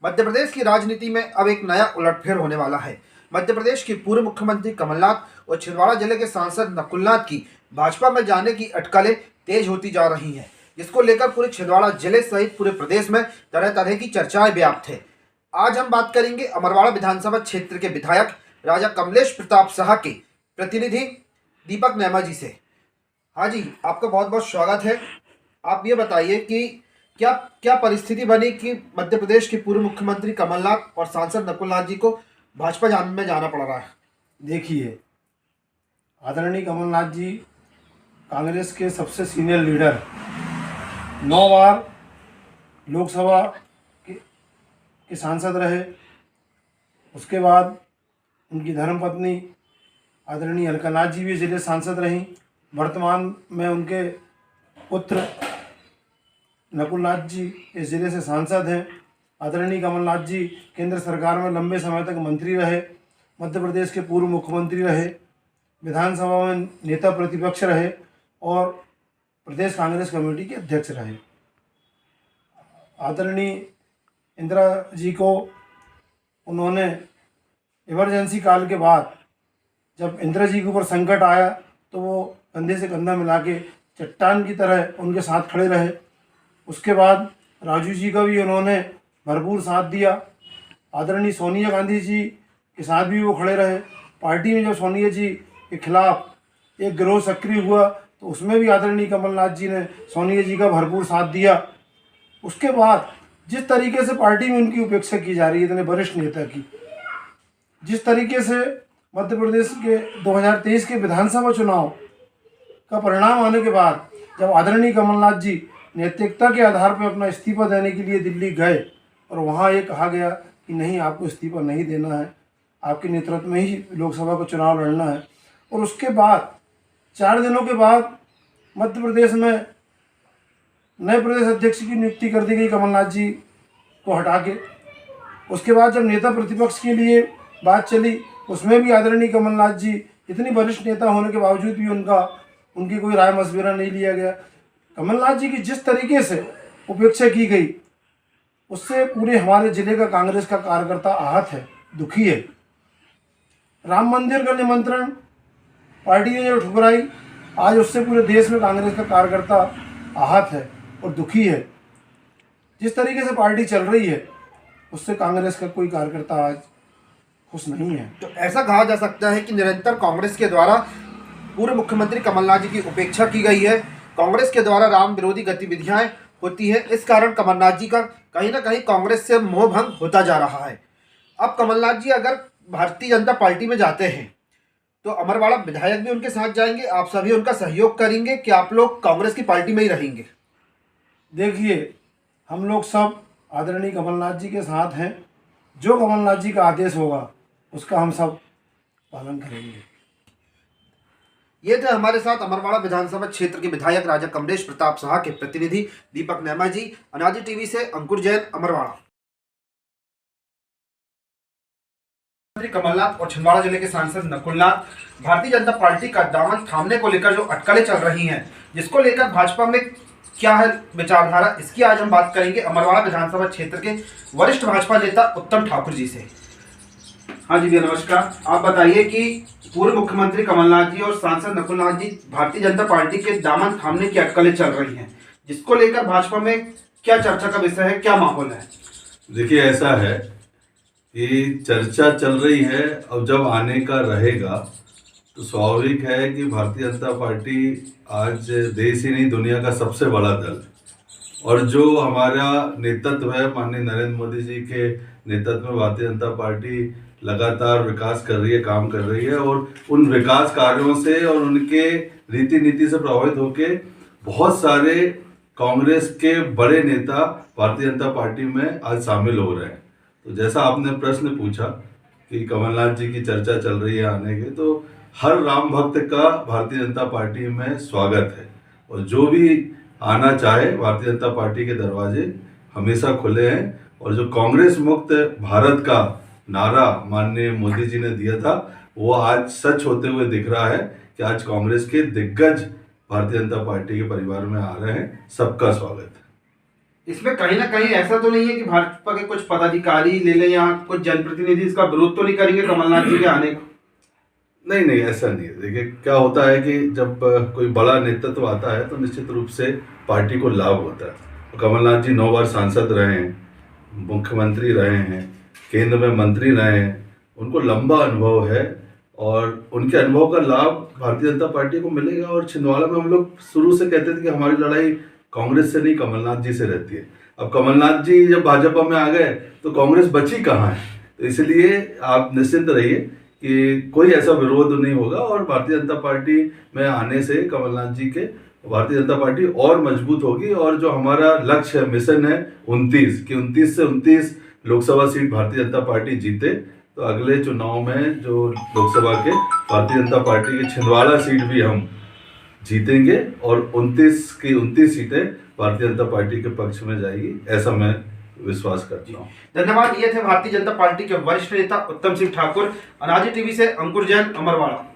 मध्य प्रदेश की राजनीति में अब एक नया उलटफेर होने वाला है। मध्य प्रदेश के पूर्व मुख्यमंत्री कमलनाथ और छिंदवाड़ा जिले के सांसद नकुलनाथ की भाजपा में जाने की अटकलें तेज होती जा रही हैं, जिसको लेकर पूरे छिंदवाड़ा जिले सहित पूरे प्रदेश में तरह तरह की चर्चाएं व्याप्त है। आज हम बात करेंगे अमरवाड़ा विधानसभा क्षेत्र के विधायक राजा कमलेश प्रताप शाह के प्रतिनिधि दीपक नेमा जी से। हाँ जी, आपका बहुत बहुत स्वागत है। आप ये बताइए कि क्या क्या परिस्थिति बनी कि मध्य प्रदेश के पूर्व मुख्यमंत्री कमलनाथ और सांसद नकुलनाथ जी को भाजपा में जाना पड़ रहा है। देखिए, आदरणीय कमलनाथ जी कांग्रेस के सबसे सीनियर लीडर, 9 बार लोकसभा के सांसद रहे। उसके बाद उनकी धर्मपत्नी आदरणीय अलकानाथ जी भी जिले सांसद रहीं। वर्तमान में उनके पुत्र नकुलनाथ जी इस ज़िले से सांसद हैं। आदरणीय कमलनाथ जी केंद्र सरकार में लंबे समय तक मंत्री रहे, मध्य प्रदेश के पूर्व मुख्यमंत्री रहे, विधानसभा में नेता प्रतिपक्ष रहे और प्रदेश कांग्रेस कमेटी के अध्यक्ष रहे। आदरणीय इंदिरा जी को उन्होंने इमरजेंसी काल के बाद जब इंदिरा जी के ऊपर संकट आया तो वो कंधे से कंधा मिला के चट्टान की तरह उनके साथ खड़े रहे। उसके बाद राजू जी का भी उन्होंने भरपूर साथ दिया। आदरणीय सोनिया गांधी जी के साथ भी वो खड़े रहे। पार्टी में जब सोनिया जी के खिलाफ एक गिरोह सक्रिय हुआ तो उसमें भी आदरणीय कमलनाथ जी ने सोनिया जी का भरपूर साथ दिया। उसके बाद जिस तरीके से पार्टी में उनकी उपेक्षा की जा रही है इतने वरिष्ठ नेता की, जिस तरीके से मध्य प्रदेश के 2023 के विधानसभा चुनाव का परिणाम आने के बाद जब आदरणीय कमलनाथ जी नैतिकता के आधार पर अपना इस्तीफा देने के लिए दिल्ली गए और वहाँ ये कहा गया कि नहीं, आपको इस्तीफा नहीं देना है, आपके नेतृत्व में ही लोकसभा को चुनाव लड़ना है। और उसके बाद 4 दिनों के बाद मध्य प्रदेश में नए प्रदेश अध्यक्ष की नियुक्ति कर दी गई कमलनाथ जी को हटा के। उसके बाद जब नेता प्रतिपक्ष के लिए बात चली उसमें भी आदरणीय कमलनाथ जी इतनी वरिष्ठ नेता होने के बावजूद भी उनकी कोई राय मशविरा नहीं लिया गया। कमलनाथ जी की जिस तरीके से उपेक्षा की गई उससे पूरे हमारे जिले का कांग्रेस का कार्यकर्ता आहत है, दुखी है। राम मंदिर का निमंत्रण पार्टी ने जो ठुकराई, आज उससे पूरे देश में कांग्रेस का कार्यकर्ता आहत है और दुखी है। जिस तरीके से पार्टी चल रही है उससे कांग्रेस का कोई कार्यकर्ता आज खुश नहीं है। तो ऐसा कहा जा सकता है कि निरंतर कांग्रेस के द्वारा पूर्व मुख्यमंत्री कमलनाथ जी की उपेक्षा की गई है। कांग्रेस के द्वारा राम विरोधी गतिविधियां होती है। इस कारण कमलनाथ जी का कहीं ना कहीं कांग्रेस से मोहभंग होता जा रहा है। अब कमलनाथ जी अगर भारतीय जनता पार्टी में जाते हैं तो अमरवाड़ा विधायक भी उनके साथ जाएंगे। आप सभी उनका सहयोग करेंगे कि आप लोग कांग्रेस की पार्टी में ही रहेंगे? देखिए, हम लोग सब आदरणीय कमलनाथ जी के साथ हैं। जो कमलनाथ जी का आदेश होगा उसका हम सब पालन करेंगे। ये थे हमारे साथ अमरवाड़ा विधानसभा क्षेत्र के विधायक राजा कमलेश प्रताप शाह के प्रतिनिधि दीपक नेमा जी। अनाजी टीवी से अंकुर जैन, अमरवाड़ा। कमलनाथ और छिंदवाड़ा जिले के सांसद नकुलनाथ भारतीय जनता पार्टी का दामन थामने को लेकर जो अटकलें चल रही हैं, जिसको लेकर भाजपा में क्या है विचारधारा, इसकी आज हम बात करेंगे अमरवाड़ा विधानसभा क्षेत्र के वरिष्ठ भाजपा नेता उत्तम ठाकुर जी से। हाँ जी भैया, नमस्कार। आप बताइए कि पूर्व मुख्यमंत्री कमलनाथ जी और सांसद नकुलनाथ जी भारतीय जनता पार्टी के दामन थामने की अटकलें चल रही हैं, जिसको लेकर भाजपा में क्या चर्चा का विषय है, क्या माहौल है? देखिए, ऐसा है कि चर्चा चल रही है। अब जब आने का रहेगा तो स्वाभाविक है कि भारतीय जनता पार्टी आज देश ही नहीं दुनिया का सबसे बड़ा दल, और जो हमारा नेतृत्व है माननीय नरेंद्र मोदी जी के नेतृत्व में भारतीय जनता पार्टी लगातार विकास कर रही है, काम कर रही है। और उन विकास कार्यों से और उनके रीति नीति से प्रभावित होकर बहुत सारे कांग्रेस के बड़े नेता भारतीय जनता पार्टी में आज शामिल हो रहे हैं। तो जैसा आपने प्रश्न पूछा कि कमलनाथ जी की चर्चा चल रही है आने के, तो हर राम भक्त का भारतीय जनता पार्टी में स्वागत है। और जो भी आना चाहे, भारतीय जनता पार्टी के दरवाजे हमेशा खुले हैं। और जो कांग्रेस मुक्त भारत का नारा माननीय मोदी जी ने दिया था वो आज सच होते हुए दिख रहा है कि आज कांग्रेस के दिग्गज भारतीय जनता पार्टी के परिवार में आ रहे हैं। सबका स्वागत है। इसमें कहीं ना कहीं ऐसा तो नहीं है कि भाजपा के कुछ पदाधिकारी ले लें या कुछ जनप्रतिनिधि इसका विरोध तो नहीं करेंगे कमलनाथ जी के आने को? नहीं नहीं, ऐसा नहीं है। देखिए क्या होता है कि जब कोई बड़ा नेतृत्व आता है तो निश्चित रूप से पार्टी को लाभ होता है। कमलनाथ जी 9 बार सांसद रहे हैं, मुख्यमंत्री रहे हैं, केंद्र में मंत्री रहे हैं, उनको लंबा अनुभव है और उनके अनुभव का लाभ भारतीय जनता पार्टी को मिलेगा। और छिंदवाड़ा में हम लोग शुरू से कहते थे कि हमारी लड़ाई कांग्रेस से नहीं, कमलनाथ जी से रहती है। अब कमलनाथ जी जब भाजपा में आ गए तो कांग्रेस बची कहाँ है? तो इसलिए आप निश्चिंत रहिए कि कोई ऐसा विरोध नहीं होगा और भारतीय जनता पार्टी में आने से कमलनाथ जी के भारतीय जनता पार्टी और मजबूत होगी। और जो हमारा लक्ष्य है, मिशन है 29 से 29 लोकसभा सीट भारतीय जनता पार्टी जीते, तो अगले चुनाव में जो लोकसभा के भारतीय जनता पार्टी की छिंदवाड़ा सीट भी हम जीतेंगे और 29 की 29 सीटें भारतीय जनता पार्टी के पक्ष में जाएगी, ऐसा मैं विश्वास करता हूँ। धन्यवाद। ये थे भारतीय जनता पार्टी के वरिष्ठ नेता उत्तम सिंह ठाकुर। अनाजी टीवी से अंकुर जैन, अमरवाड़ा।